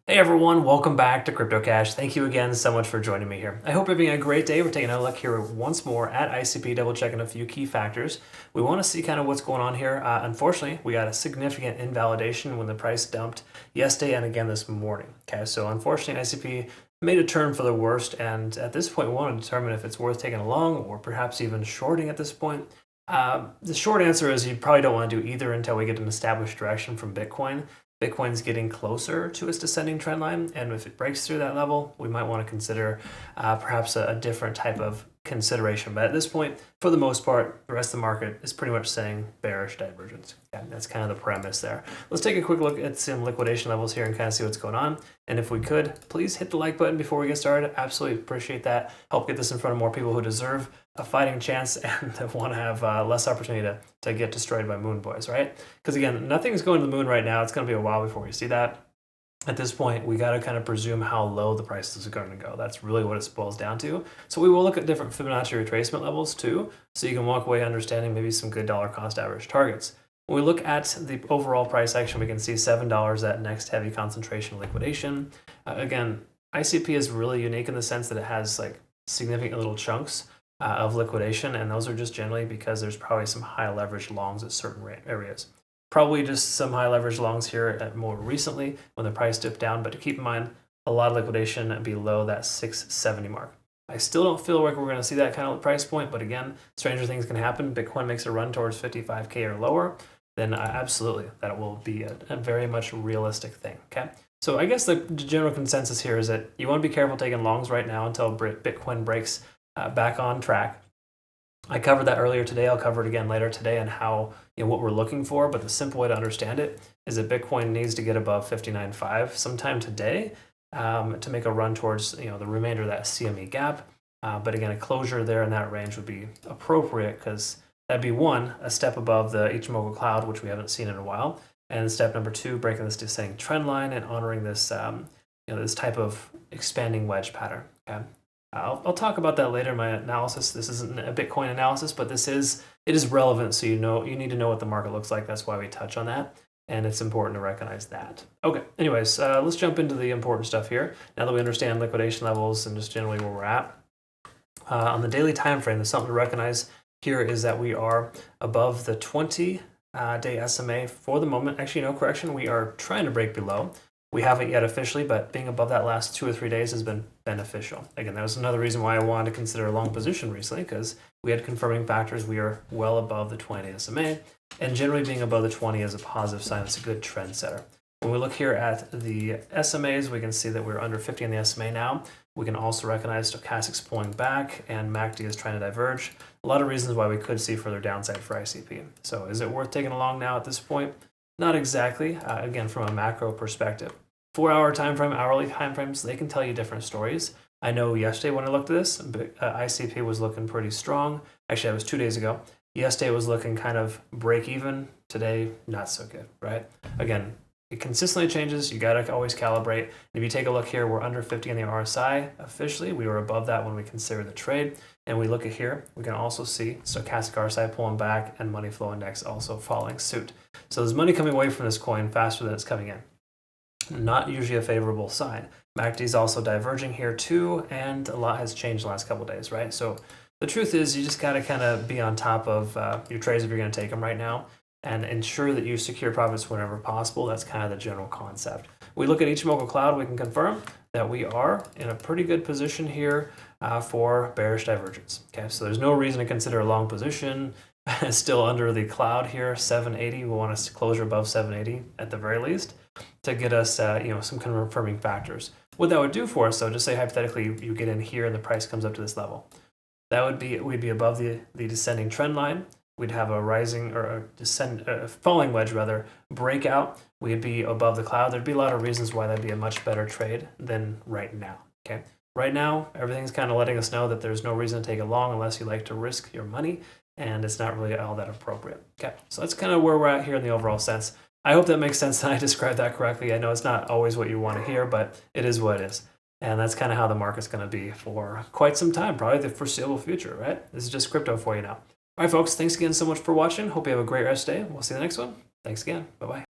Hey everyone, welcome back to CryptoCache. Thank you again so much for joining me here. I hope you're having a great day. We're taking a look here once more at ICP, double checking a few key factors. We want to see kind of what's going on here. Unfortunately, we got a significant invalidation when the price dumped yesterday and again this morning. Okay, so unfortunately ICP made a turn for the worst, and at this point we want to determine if it's worth taking along or perhaps even shorting at this point. The short answer is you probably don't want to do either until we get an established direction from Bitcoin. Bitcoin's getting closer to its descending trend line, and if it breaks through that level, we might want to consider perhaps a different type of consideration. But at this point, for the most part, the rest of the market is pretty much saying bearish divergence. Yeah, that's kind of the premise there. Let's take a quick look at some liquidation levels here and kind of see what's going on. And if we could, please hit the like button before we get started. Absolutely appreciate that. Help get this in front of more people who deserve a fighting chance and want to have less opportunity to get destroyed by moon boys, right? Because again, nothing's going to the moon right now. It's going to be a while before we see that. At this point, we got to kind of presume how low the prices are going to go. That's really what it boils down to. So we will look at different Fibonacci retracement levels too, so you can walk away understanding maybe some good dollar cost average targets. When we look at the overall price action, we can see $7 at next heavy concentration liquidation. Again, ICP is really unique in the sense that it has like significant little chunks of liquidation, and those are just generally because there's probably some high leverage longs at certain areas. Probably just some high leverage longs here more recently when the price dipped down, but to keep in mind, a lot of liquidation below that 670 mark. I still don't feel like we're going to see that kind of price point, but again, stranger things can happen. Bitcoin makes a run towards 55K or lower, then absolutely, that will be a very much realistic thing, okay? So I guess the general consensus here is that you want to be careful taking longs right now until Bitcoin breaks back on track. I covered that earlier today. I'll cover it again later today and how, what we're looking for. But the simple way to understand it is that Bitcoin needs to get above 59.5 sometime today to make a run towards the remainder of that CME gap. But again, a closure there in that range would be appropriate because that'd be one, a step above the Ichimoku cloud, which we haven't seen in a while, and step number two, breaking this descending trend line and honoring this this type of expanding wedge pattern. Okay. I'll talk about that later in my analysis. This isn't a Bitcoin analysis, but it is relevant, so you need to know what the market looks like. That's why we touch on that, and it's important to recognize that. Okay, anyways, let's jump into the important stuff here. Now that we understand liquidation levels and just generally where we're at. On the daily time frame, there's something to recognize here is that we are above the 20-day SMA for the moment. Actually, no correction, we are trying to break below. We haven't yet officially, but being above that last 2 or 3 days has been beneficial. Again, that was another reason why I wanted to consider a long position recently, because we had confirming factors. We are well above the 20 SMA, and generally being above the 20 is a positive sign. It's a good trend setter. When we look here at the SMAs, we can see that we're under 50 in the SMA now. We can also recognize stochastics pulling back and MACD is trying to diverge. A lot of reasons why we could see further downside for ICP. So is it worth taking along now at this point? Not exactly, again, from a macro perspective. 4-hour time frame, hourly time frames, they can tell you different stories. I know yesterday when I looked at this, ICP was looking pretty strong. Actually, that was 2 days ago. Yesterday was looking kind of break even. Today, not so good, right? Again, it consistently changes. You got to always calibrate. And if you take a look here, we're under 50 in the RSI officially. We were above that when we consider the trade. And we look at here, we can also see stochastic RSI pulling back and money flow index also following suit. So there's money coming away from this coin faster than it's coming in. Not usually a favorable sign. MACD is also diverging here too, and a lot has changed the last couple of days, right? So the truth is you just got to kind of be on top of your trades if you're going to take them right now and ensure that you secure profits whenever possible. That's kind of the general concept. We look at Ichimoku Cloud, we can confirm that we are in a pretty good position here for bearish divergence. Okay, so there's no reason to consider a long position. Still under the cloud here, 780. We want a closure above 780 at the very least to get us some confirming factors. What that would do for us, though, just say hypothetically you get in here and the price comes up to this level. That would be, we'd be above the descending trend line. We'd have a rising or a falling wedge rather breakout. We'd be above the cloud. There'd be a lot of reasons why that'd be a much better trade than right now. Okay, right now everything's kind of letting us know that there's no reason to take it long unless you like to risk your money, and it's not really all that appropriate. Okay, so that's kind of where we're at here in the overall sense. I hope that makes sense and I described that correctly. I know it's not always what you want to hear, but it is what it is. And that's kind of how the market's going to be for quite some time, probably the foreseeable future, right? This is just crypto for you now. All right, folks, thanks again so much for watching. Hope you have a great rest of the day. We'll see you in the next one. Thanks again. Bye-bye.